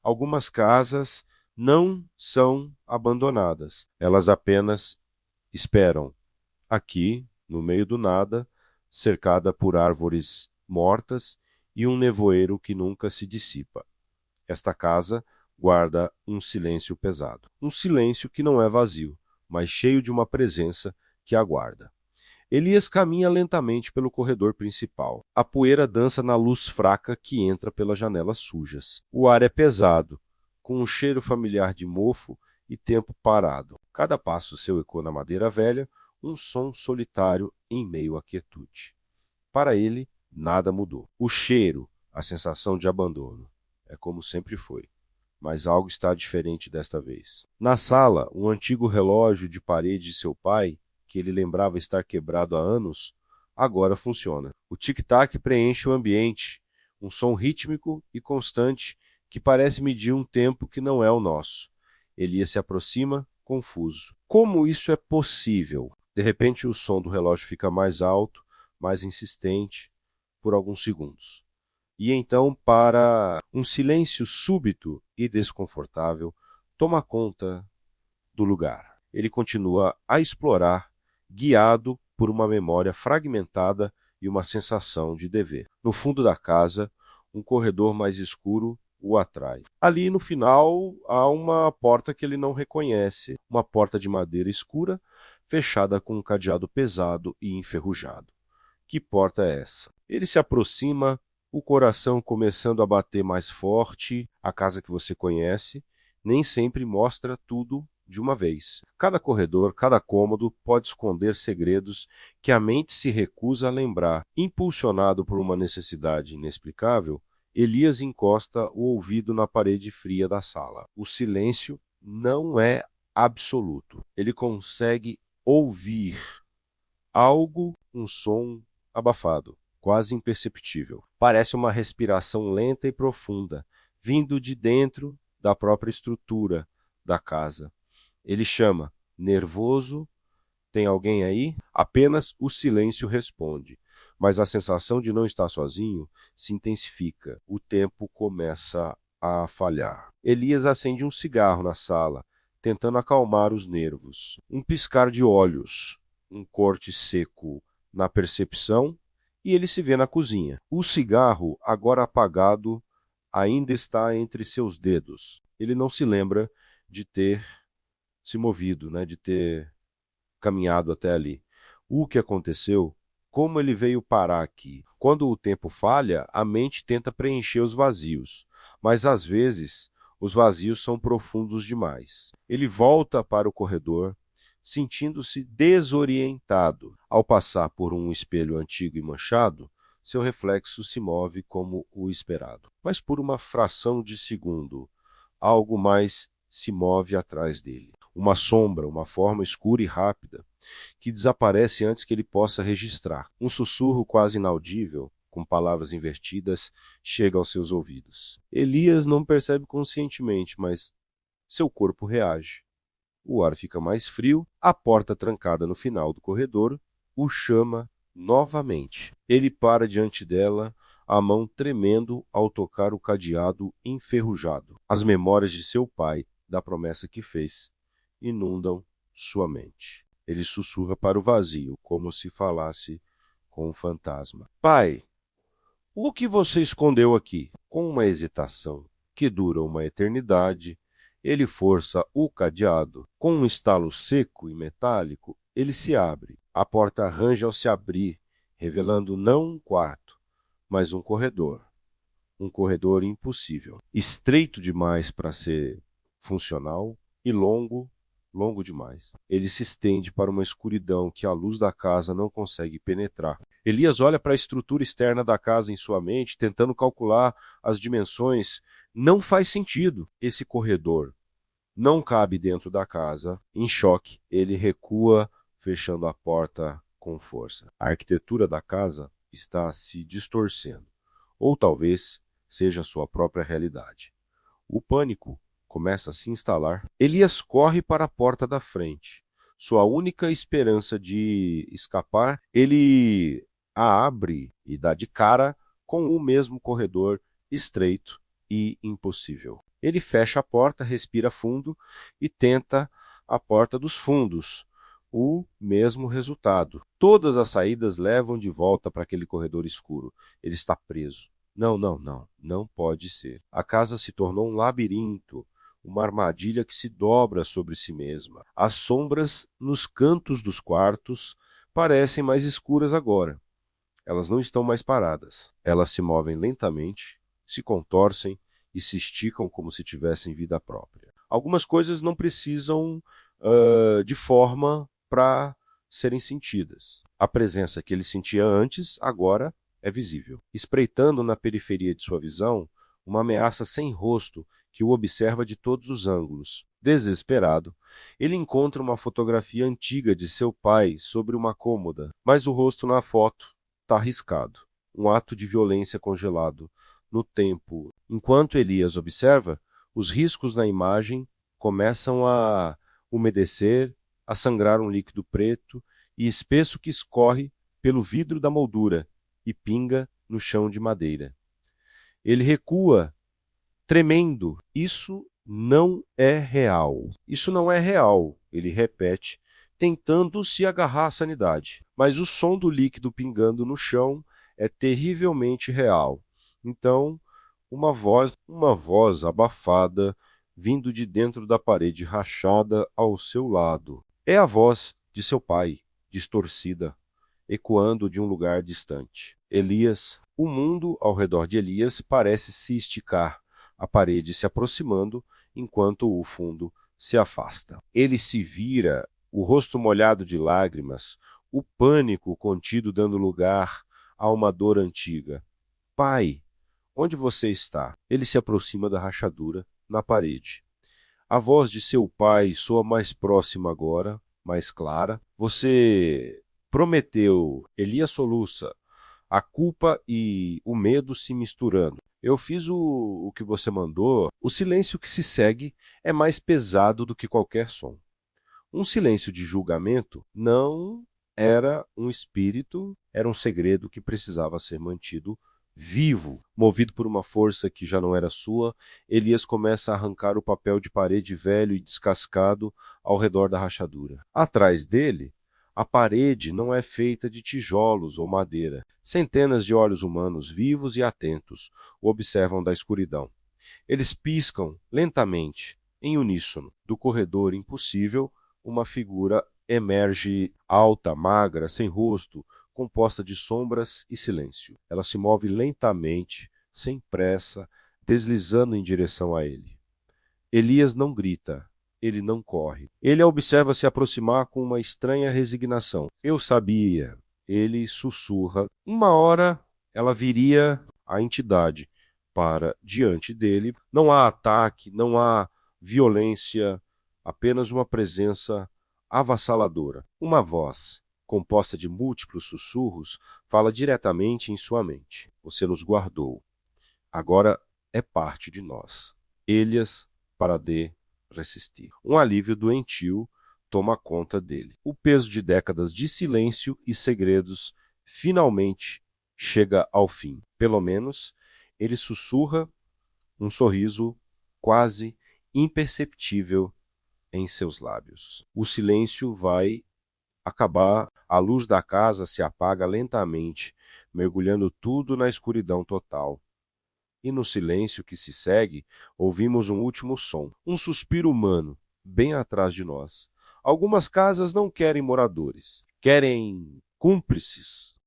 Algumas casas não são abandonadas, elas apenas esperam. Aqui, no meio do nada, cercada por árvores mortas e um nevoeiro que nunca se dissipa. Esta casa guarda um silêncio pesado. Um silêncio que não é vazio, mas cheio de uma presença que aguarda. Elias caminha lentamente pelo corredor principal. A poeira dança na luz fraca que entra pelas janelas sujas. O ar é pesado, com um cheiro familiar de mofo e tempo parado. Cada passo seu ecoa na madeira velha, um som solitário em meio à quietude. Para ele, nada mudou. O cheiro, a sensação de abandono. É como sempre foi. Mas algo está diferente desta vez. Na sala, um antigo relógio de parede de seu pai, que ele lembrava estar quebrado há anos, agora funciona. O tic-tac preenche o ambiente, um som rítmico e constante que parece medir um tempo que não é o nosso. Elias se aproxima, confuso. Como isso é possível? De repente, o som do relógio fica mais alto, mais insistente, por alguns segundos. E então, para um silêncio súbito e desconfortável, toma conta do lugar. Ele continua a explorar, guiado por uma memória fragmentada e uma sensação de dever. No fundo da casa, um corredor mais escuro o atrai. Ali no final há uma porta que ele não reconhece, uma porta de madeira escura, fechada com um cadeado pesado e enferrujado. Que porta é essa? Ele se aproxima, o coração começando a bater mais forte. A casa que você conhece nem sempre mostra tudo de uma vez. Cada corredor, cada cômodo pode esconder segredos que a mente se recusa a lembrar. Impulsionado por uma necessidade inexplicável, Elias encosta o ouvido na parede fria da sala. O silêncio não é absoluto. Ele consegue ouvir algo, um som abafado, quase imperceptível. Parece uma respiração lenta e profunda, vindo de dentro da própria estrutura da casa. Ele chama, nervoso, tem alguém aí? Apenas o silêncio responde. Mas a sensação de não estar sozinho se intensifica. O tempo começa a falhar. Elias acende um cigarro na sala, tentando acalmar os nervos. Um piscar de olhos, um corte seco na percepção, e ele se vê na cozinha. O cigarro, agora apagado, ainda está entre seus dedos. Ele não se lembra de ter se movido, de ter caminhado até ali. O que aconteceu? Como ele veio parar aqui? Quando o tempo falha, a mente tenta preencher os vazios, mas às vezes os vazios são profundos demais. Ele volta para o corredor, sentindo-se desorientado. Ao passar por um espelho antigo e manchado, seu reflexo se move como o esperado. Mas por uma fração de segundo, algo mais se move atrás dele. Uma sombra, uma forma escura e rápida, que desaparece antes que ele possa registrar. Um sussurro quase inaudível, com palavras invertidas, chega aos seus ouvidos. Elias não percebe conscientemente, mas seu corpo reage. O ar fica mais frio, a porta trancada no final do corredor o chama novamente. Ele para diante dela, a mão tremendo ao tocar o cadeado enferrujado. As memórias de seu pai, da promessa que fez, inundam sua mente. Ele sussurra para o vazio, como se falasse com um fantasma. Pai, o que você escondeu aqui? Com uma hesitação que dura uma eternidade, ele força o cadeado. Com um estalo seco e metálico, ele se abre. A porta arranja ao se abrir, revelando não um quarto, mas um corredor. Um corredor impossível. Estreito demais para ser funcional e longo demais. Ele se estende para uma escuridão que a luz da casa não consegue penetrar. Elias olha para a estrutura externa da casa em sua mente, tentando calcular as dimensões. Não faz sentido. Esse corredor não cabe dentro da casa. Em choque, ele recua, fechando a porta com força. A arquitetura da casa está se distorcendo. Ou talvez seja sua própria realidade. O pânico começa a se instalar. Elias corre para a porta da frente. Sua única esperança de escapar, ele a abre e dá de cara com o mesmo corredor estreito e impossível. Ele fecha a porta, respira fundo e tenta a porta dos fundos. O mesmo resultado. Todas as saídas levam de volta para aquele corredor escuro. Ele está preso. Não, não, não. Não pode ser. A casa se tornou um labirinto, uma armadilha que se dobra sobre si mesma. As sombras nos cantos dos quartos parecem mais escuras agora. Elas não estão mais paradas. Elas se movem lentamente, se contorcem e se esticam como se tivessem vida própria. Algumas coisas não precisam de forma para serem sentidas. A presença que ele sentia antes, agora é visível. Espreitando na periferia de sua visão, uma ameaça sem rosto que o observa de todos os ângulos. Desesperado, ele encontra uma fotografia antiga de seu pai sobre uma cômoda, mas o rosto na foto está riscado. Um ato de violência congelado no tempo. Enquanto Elias observa, os riscos na imagem começam a umedecer, a sangrar um líquido preto e espesso que escorre pelo vidro da moldura e pinga no chão de madeira. Ele recua, tremendo. Isso não é real. Isso não é real, ele repete, tentando se agarrar à sanidade. Mas o som do líquido pingando no chão é terrivelmente real. Então, uma voz abafada, vindo de dentro da parede rachada ao seu lado. É a voz de seu pai, distorcida, ecoando de um lugar distante. Elias, o mundo ao redor de Elias parece se esticar, a parede se aproximando, enquanto o fundo se afasta. Ele se vira, o rosto molhado de lágrimas, o pânico contido dando lugar a uma dor antiga. Pai, onde você está? Ele se aproxima da rachadura na parede. A voz de seu pai soa mais próxima agora, mais clara. Você prometeu. Elias soluça, a culpa e o medo se misturando. Eu fiz o que você mandou. O silêncio que se segue é mais pesado do que qualquer som. Um silêncio de julgamento não era um espírito, era um segredo que precisava ser mantido vivo. Movido por uma força que já não era sua, Elias começa a arrancar o papel de parede velho e descascado ao redor da rachadura. Atrás dele, a parede não é feita de tijolos ou madeira. Centenas de olhos humanos vivos e atentos o observam da escuridão. Eles piscam lentamente, em uníssono. Do corredor impossível, uma figura emerge alta, magra, sem rosto, composta de sombras e silêncio. Ela se move lentamente, sem pressa, deslizando em direção a ele. Elias não grita, ele não corre. Ele a observa se aproximar com uma estranha resignação. Eu sabia, ele sussurra. Uma hora ela viria a entidade para diante dele. Não há ataque, não há violência, apenas uma presença avassaladora. Uma voz, composta de múltiplos sussurros, fala diretamente em sua mente. Você nos guardou. Agora é parte de nós. Elias para de resistir. Um alívio doentio toma conta dele. O peso de décadas de silêncio e segredos finalmente chega ao fim. Pelo menos, ele sussurra um sorriso quase imperceptível em seus lábios. O silêncio vai acabar, a luz da casa se apaga lentamente, mergulhando tudo na escuridão total. E no silêncio que se segue, ouvimos um último som, um suspiro humano, bem atrás de nós. Algumas casas não querem moradores, querem cúmplices,